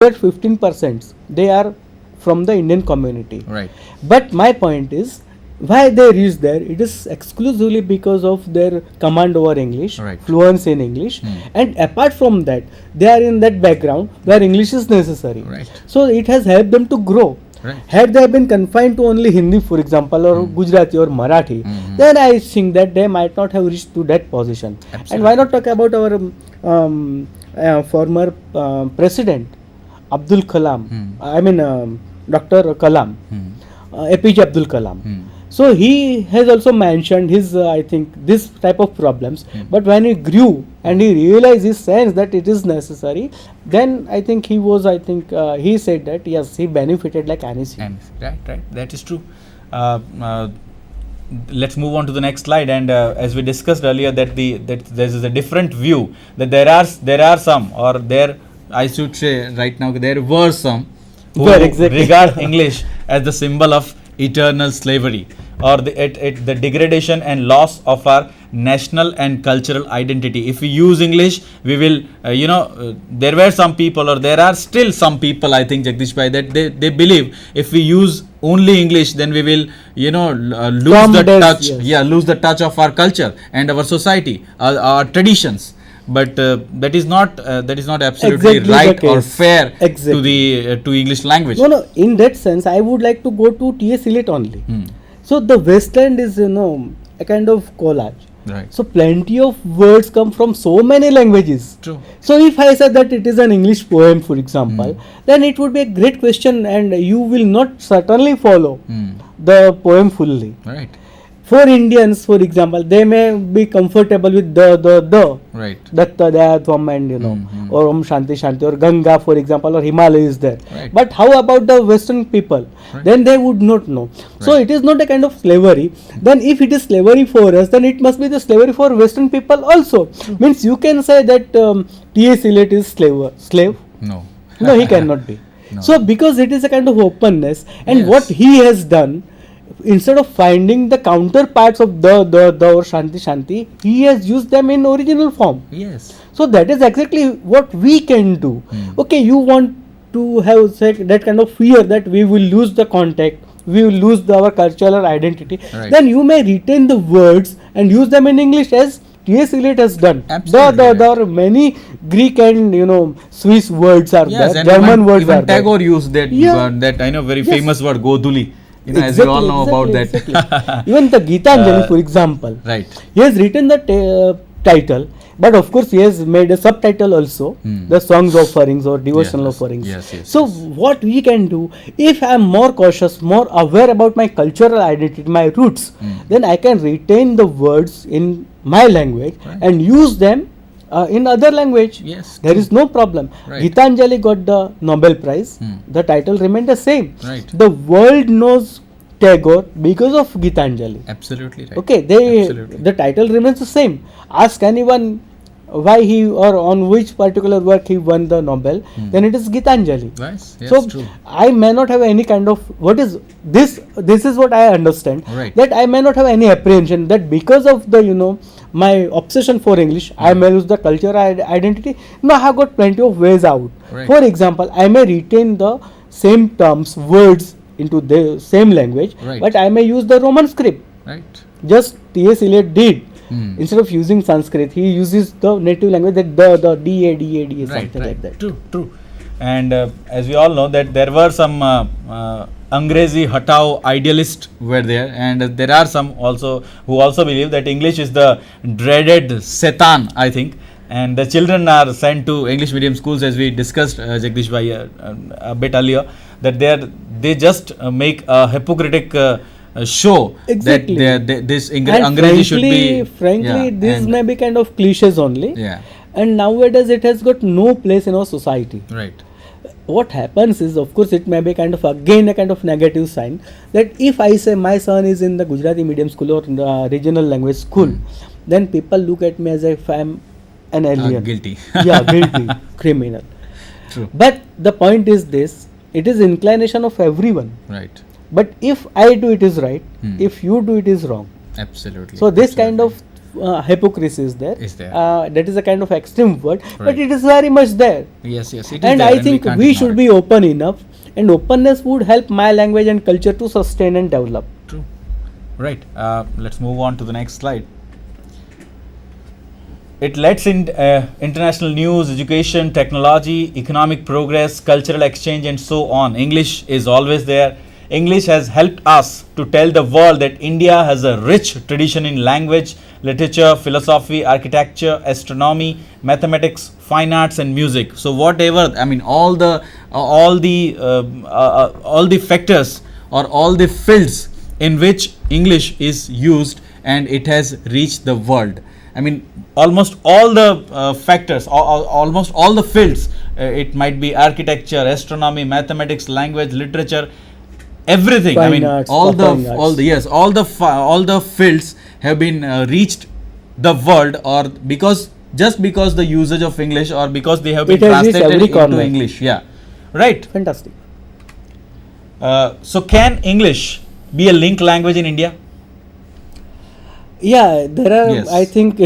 that 15% they are from the Indian community. Right. But my point is, why they reach there? It is exclusively because of their command over English, Right. fluency in English, and apart from that, they are in that background where English is necessary. Right. So it has helped them to grow. Right. Had they been confined to only Hindi, for example, or Gujarati or Marathi, then I think that they might not have reached to that position. And why not talk about our former president, Abdul Kalam? I mean, Dr. Kalam, APJ Abdul Kalam. So he has also mentioned his, I think, this type of problems. But when he grew and he realized his sense that it is necessary, then I think he was, he said that yes, he benefited like anything. And right, that is true. Let's move on to the next slide. And as we discussed earlier, that there is a different view, that there are some, or there, I should say right now, there were some who regard English as the symbol of eternal slavery, or the degradation and loss of our national and cultural identity. If we use English, we will, there were some people, or there are still some people, I think, Jagdish Bhai, that they believe if we use only English, then we will, lose the touch. Yes. Yeah, lose the touch of our culture and our society, our traditions. But that is not absolutely Exactly right the or case. fair Exactly. to English language. No, in that sense, I would like to go to T.S. Eliot only. So the Westland is, a kind of collage. Right. So plenty of words come from so many languages. True. So if I said that it is an English poem, for example, then it would be a great question, and you will not certainly follow the poem fully. Right. For Indians, for example, they may be comfortable with the. Right. Datta Daya Tvam, and or Om Shanti Shanti, or Ganga, for example, or Himalaya is there. Right. But how about the Western people? Right. Then they would not know. So Right. it is not a kind of slavery. Then if it is slavery for us, then it must be the slavery for Western people also. Means you can say that T.S. Eliot is slave. No. No, he cannot be. No. So because it is a kind of openness, and Yes. what he has done, instead of finding the counterparts of the or Shanti, he has used them in original form. Yes. So that is exactly what we can do. Okay, you want to have that kind of fear that we will lose the contact, we will lose our cultural identity. Right. Then you may retain the words and use them in English as T.S. Eliot has done. Absolutely There are many Greek and Swiss words are Yes, there, and German words even are there. Tagore used that Yeah. word, that I know very Yes. famous word, Goduli. As you all know about that. Exactly. Even the Gitanjali, for example, Right. he has written the title, but of course he has made a subtitle also, the songs offerings or devotional Yes. offerings. Yes, yes, So what we can do, if I am more cautious, more aware about my cultural identity, my roots, then I can retain the words in my language and use them in other language. Yes. There is no problem. Right. Gitanjali got the Nobel Prize. The title remained the same. Right. The world knows Tagore because of Gitanjali. Absolutely right. Okay, Absolutely. the title remains the same. Ask anyone why he or on which particular work he won the Nobel, then it is Gitanjali. Nice. Yes, So true. I may not have any kind of what is this. This is what I understand. Right. That I may not have any apprehension that because of the my obsession for English, I may lose the cultural identity. No, I have got plenty of ways out. Right. For example, I may retain the same terms, words into the same language, Right. but I may use the Roman script. Right. Just T.S. Eliot did. Instead of using Sanskrit, he uses the native language, that the D-A, something like that. True. And as we all know, that there were some Angrezi Hatao idealists were there, and there are some also who also believe that English is the dreaded Satan, I think. And the children are sent to English medium schools, as we discussed, Jagdish Bhai, a bit earlier, that they just make a hypocritic show Exactly. that this And Angrezi should be. frankly, yeah, this and- may be kind of cliches only. Yeah. And nowadays it has got no place in our society. Right. What happens is, of course, it may be kind of again a kind of negative sign that if I say my son is in the Gujarati medium school or regional language school, then people look at me as if I am an alien. Guilty. Yeah, guilty, criminal. True. But the point is this: it is inclination of everyone. Right. But if I do it is right, if you do it is wrong. Absolutely. So this Absolutely. kind of hypocrisy is there. Is there. That is a kind of extreme word, but Right. it is very much there. Yes, yes, it is And there, I think can't we ignore should it. be open enough, and openness would help my language and culture to sustain and develop. True. Right. Let's move on to the next slide. It lets in international news, education, technology, economic progress, cultural exchange, and so on. English is always there. English has helped us to tell the world that India has a rich tradition in language, literature, philosophy, architecture, astronomy, mathematics, fine arts, and music. So whatever, I mean, all the factors or all the fields in which English is used, and it has reached the world. I mean, almost all the factors, almost all the fields. It might be architecture, astronomy, mathematics, language, literature, everything. I Fine mean, arts, all the performing all arts. the yes, all the fields have been reached the world, or just because the usage of English, or because they have been It has reached translated every into corner. English. Yeah, right. Fantastic. So can English be a link language in India? Yeah, there are. Yes. I think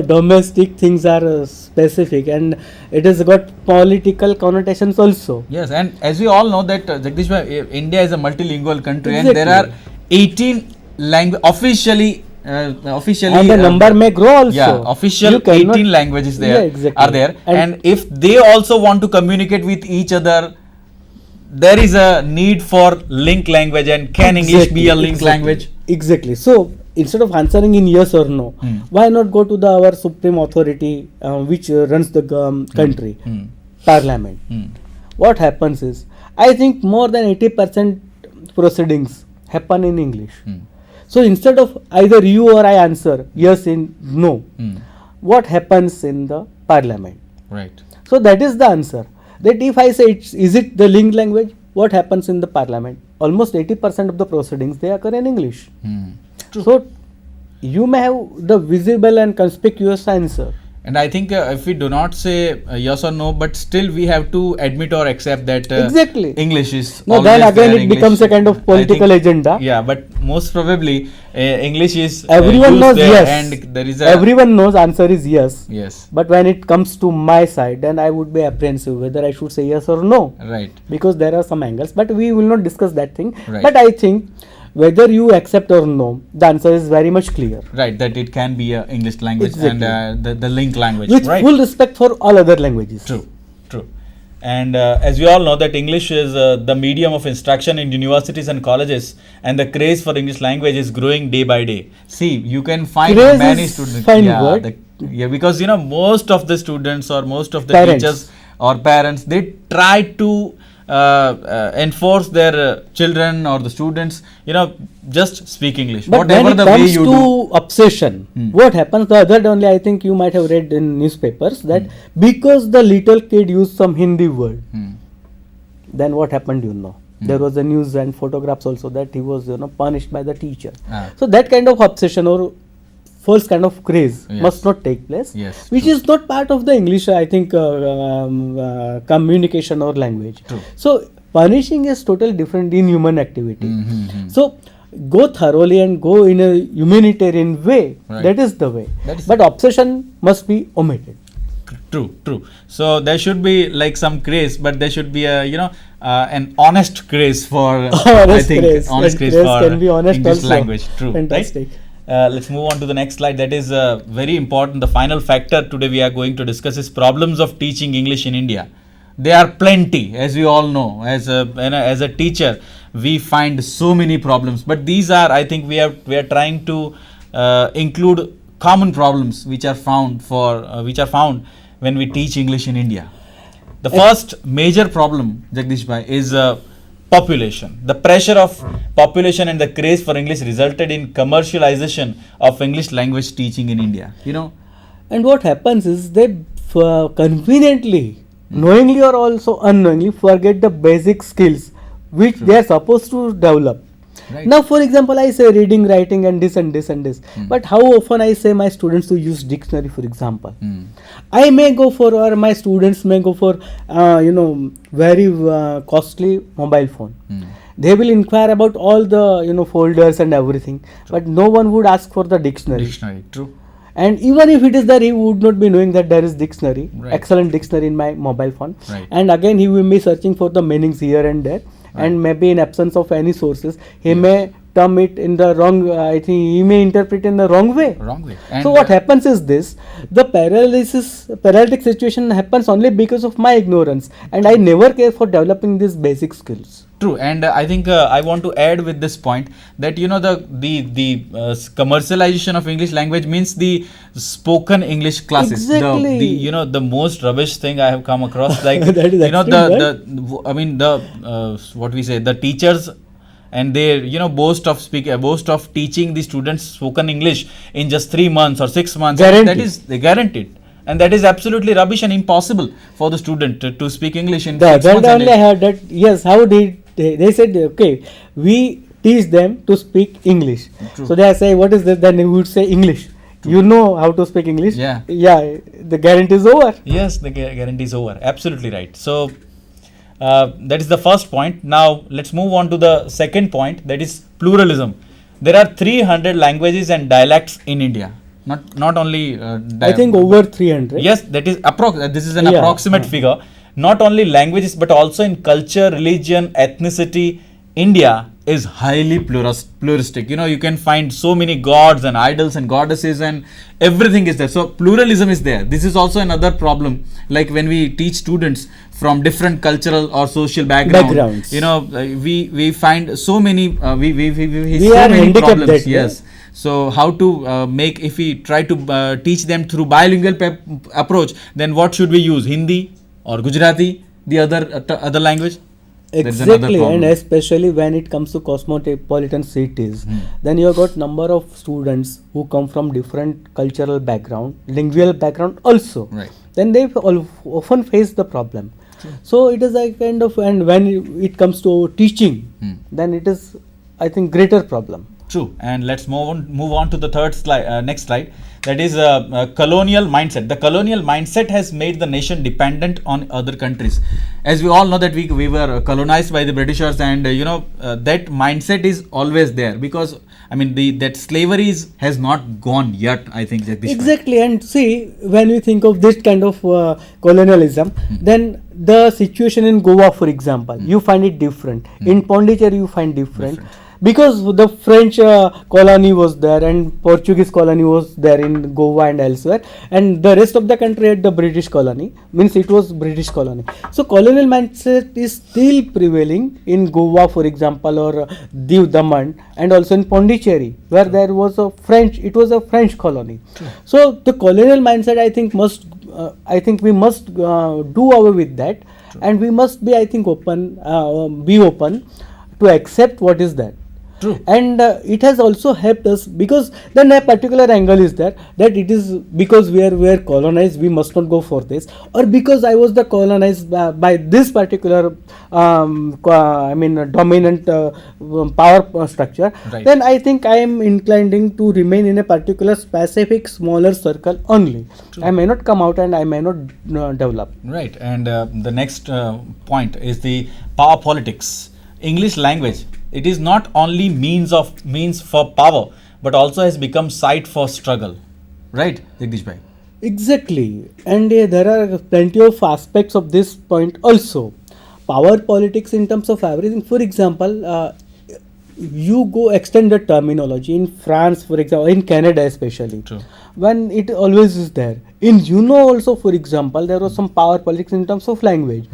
domestic things are specific, and it has got political connotations also. Yes, and as we all know that Jagdish bhai, India is a multilingual country, and there are Exactly. 18 language officially. And the number may grow also. Yeah, official You cannot- 18 languages there Yeah, exactly. are there, And- and if they also want to communicate with each other, there is a need for link language. And can English be a link language? Exactly. So instead of answering in yes or no, Hmm. why not go to our supreme authority which runs the country, Hmm. Parliament? Hmm. What happens is, I think more than 80% proceedings happen in English. Hmm. So instead of either you or I answer yes in no, Hmm. what happens in the Parliament? Right. So that is the answer. That if I say is it the linked language, what happens in the Parliament? Almost 80% of the proceedings they occur in English. Hmm. So you may have the visible and conspicuous answer. And I think if we do not say yes or no, but still we have to admit or accept that Exactly. English is. No, then always again there, it English. becomes a kind of I political think- agenda. Yeah, but most probably English is Everyone used knows there, yes. and there is a Everyone knows answer is yes. yes, But when it comes to my side, then I would be apprehensive whether I should say yes or no, right. because there are some angles. But we will not discuss that thing. Right. But I think whether you accept or no, the answer is very much clear. Right, that it can be a English language Exactly. and the link language. With right. full respect for all other languages. True, true. And as we all know that English is the medium of instruction in universities and colleges, and the craze for English language is growing day by day. See, you can find Craze many is students. fine yeah, word. because most of the students or most of the Parents. teachers or parents, they try to enforce their children or the students, just speak English. But Whatever when it the way comes you to do. obsession, Hmm. what happens the other day only, I think you might have read in newspapers that Hmm. because the little kid used some Hindi word, Hmm. then what happened, There was a news and photographs also that he was punished by the teacher. Ah. So that kind of obsession or false kind of craze Yes. must not take place, Yes, which true. is not part of the English, I think, communication or language. True. So punishing is totally different in human activity. Mm-hmm. So go thoroughly and go in a humanitarian way. Right. That is the way. That is But obsession must be omitted. True, true. So there should be like some craze, but there should be a an honest craze for I think craze. honest And craze craze for can be honest English also. language. True. Fantastic. Right? Let's move on to the next slide. That is very important. The final factor today we are going to discuss is problems of teaching English in India. There are plenty, as we all know. As a teacher, we find so many problems. But these are, I think, we are trying to include common problems which are found when we teach English in India. The first major problem, Jagdish bhai, is population. The pressure of population and the craze for English resulted in commercialization of English language teaching in India. And what happens is they conveniently, knowingly or also unknowingly, forget the basic skills which they are supposed to develop. Right. Now, for example, I say reading, writing, and this and this and this. But how often I say my students to use dictionary, for example? I may go for, or my students may go for, very costly mobile phone. They will inquire about all the, folders and everything. But no one would ask for the dictionary. Dictionary, true. And even if it is there, he would not be knowing that there is dictionary, Right. excellent dictionary in my mobile phone. Right. And again, he will be searching for the meanings here and there. Right. And maybe in absence of any sources, he may term it in the wrong. I think he may interpret in the wrong way. Wrong way. And So what happens is this: the paralytic situation happens only because of my ignorance, and I never care for developing these basic skills. True, and I think I want to add with this point that the commercialization of English language means the spoken English classes. Exactly. The most rubbish thing I have come across, like That is what we say, the teachers, and they boast of teaching the students spoken English in just 3 months or 6 months. Guaranteed. That is they guaranteed. And that is absolutely rubbish and impossible for the student to speak English in 6 That months. and only I heard that. Yes, how did they said okay, we teach them to speak English. True. So they say what is this? Then they would say English. You know how to speak English. Yeah. Yeah. The guarantee is over. Yes, the guarantee is over. Absolutely right. So that is the first point. Now let's move on to the second point, that is pluralism. There are 300 languages and dialects in India. Not only. I think over 300. Yes, that is this is an Yeah. approximate figure. Not only languages but also in culture, religion, ethnicity. India is highly pluralistic. You can find so many gods and idols and goddesses and everything is there. So pluralism is there. This is also another problem. Like when we teach students from different cultural or social backgrounds, we find so many We so are many handicapped problems. that way. Yes. So how to make, if we try to teach them through bilingual approach, then what should we use? Hindi or Gujarati, the other language? There is another Exactly, problem. and especially when it comes to cosmopolitan cities, then you have got number of students who come from different cultural background, lingual background also. Right. Then they often face the problem. So it is a kind of, and when it comes to teaching, then it is, I think, greater problem. True, and let's move on to the third slide, next slide. That is colonial mindset. The colonial mindset has made the nation dependent on other countries. As we all know that we were colonized by the Britishers, and that mindset is always there, because that slavery has not gone yet, I think, Jagdish. Exactly, and see, when we think of this kind of colonialism, then the situation in Goa, for example, you find it different. In Pondicherry, you find different. Because the French colony was there and Portuguese colony was there in Goa and elsewhere, and the rest of the country had the British colony, means it was British colony. So colonial mindset is still prevailing in Goa, for example, or Diu Daman, and also in Pondicherry, where there was it was a French colony. So the colonial mindset, I think, we must do away with that, and we must be, I think, be open to accept what is that. True. And it has also helped us, because then a particular angle is there, that it is because we are colonized, we must not go for this, or because I was colonized by this particular dominant power structure. Right. Then I think I am inclining to remain in a particular specific smaller circle only. True. I may not come out and I may not develop. Right, and the next point is the power politics. English language, it is not only means for power, but also has become site for struggle. Right, Jagdish bhai? Exactly, and there are plenty of aspects of this point also. Power politics in terms of everything. For example, you go extend the terminology in France, for example, in Canada especially. True. When it always is there. In also, for example, there was some power politics in terms of language.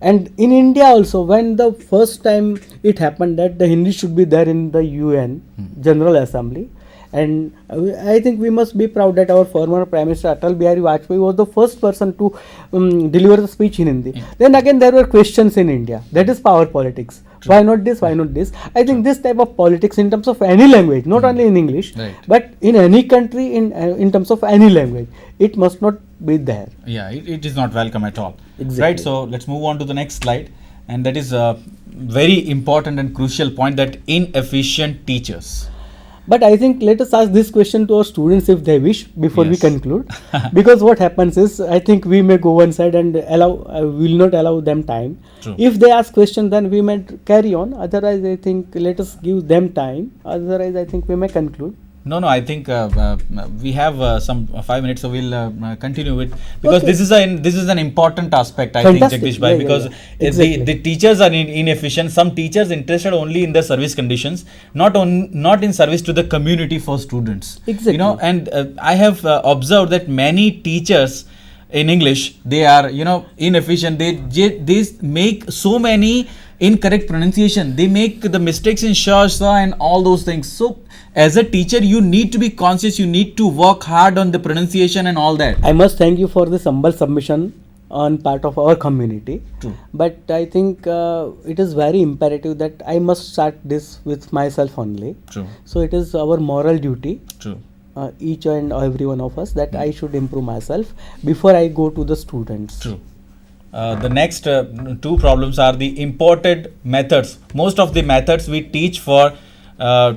And in India also, when the first time it happened that the Hindi should be there in the UN General Assembly, and I think we must be proud that our former Prime Minister Atal Bihari Vajpayee was the first person to deliver the speech in Hindi. Then again there were questions in India. That is power politics. True. Why not this? Why not this? I think this type of politics in terms of any language, not only in English, Right. but in any country, in terms of any language, it must not be there. Yeah, it is not welcome at all. Exactly. Right, so let's move on to the next slide, and that is a very important and crucial point, that inefficient teachers. But I think let us ask this question to our students if they wish before we Yes. conclude. Because what happens is, I think we may go one side and will not allow them time. True. If they ask question, then we may carry on. Otherwise, I think let us give them time. Otherwise, I think we may conclude. No, I think we have some 5 minutes, so we'll continue it because Okay. this is an important aspect. I Fantastic. think, Jagdish Bhai, Yeah, yeah, because yeah. Exactly. the teachers are inefficient. Some teachers interested only in the service conditions, not in service to the community for students. Exactly. You know, and I have observed that many teachers in English, they are, you know, inefficient. They make so many incorrect pronunciation. They make the mistakes in sha and all those things. So as a teacher, you need to be conscious. You need to work hard on the pronunciation and all that. I must thank you for this humble submission on part of our community. True. But I think it is very imperative that I must start this with myself only. True. So it is our moral duty, True. each and every one of us, that I should improve myself before I go to the students. True. The next two problems are the imported methods. Most of the methods we teach for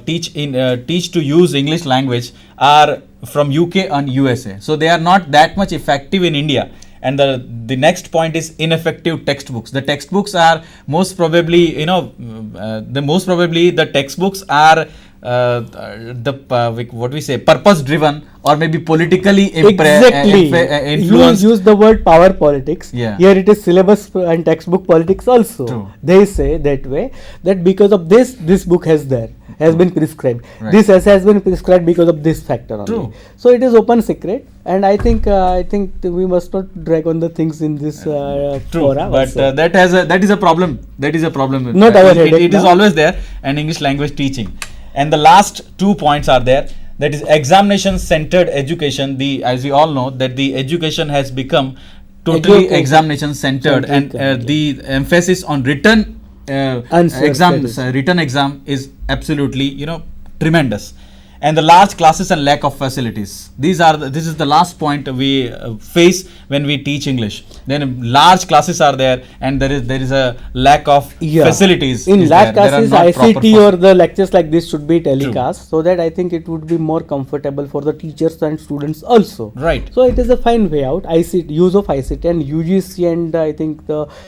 teach to use English language are from UK and USA. So they are not that much effective in India. And the next point is ineffective textbooks. The textbooks are most probably, you know, the textbooks are what we say, purpose driven or maybe politically Exactly. influenced. You use the word power politics. Yeah. Here it is syllabus and textbook politics also. True. They say that way, that because of this book has been prescribed. Right. This essay has been prescribed because of this factor only. True. So it is open secret, and I think we must not drag on the things in this True, fora but also. that is a problem. That is a problem. Not our headache, It is no? always there, and English language teaching. And the last 2 points are there. That is examination centered education. As we all know, that the education has become totally Education. examination centered, and Centered, the emphasis on written Answer exams, studies. written exam is absolutely, you know, tremendous. And the large classes and lack of facilities. This is the last point we face when we teach English. Then large classes are there, and there is a lack of facilities. In is large there. There are classes, not proper ICT or the lectures like this should be telecast, True. so that I think it would be more comfortable for the teachers and students also. Right. So it is a fine way out. ICT, use of ICT and UGC, and I think the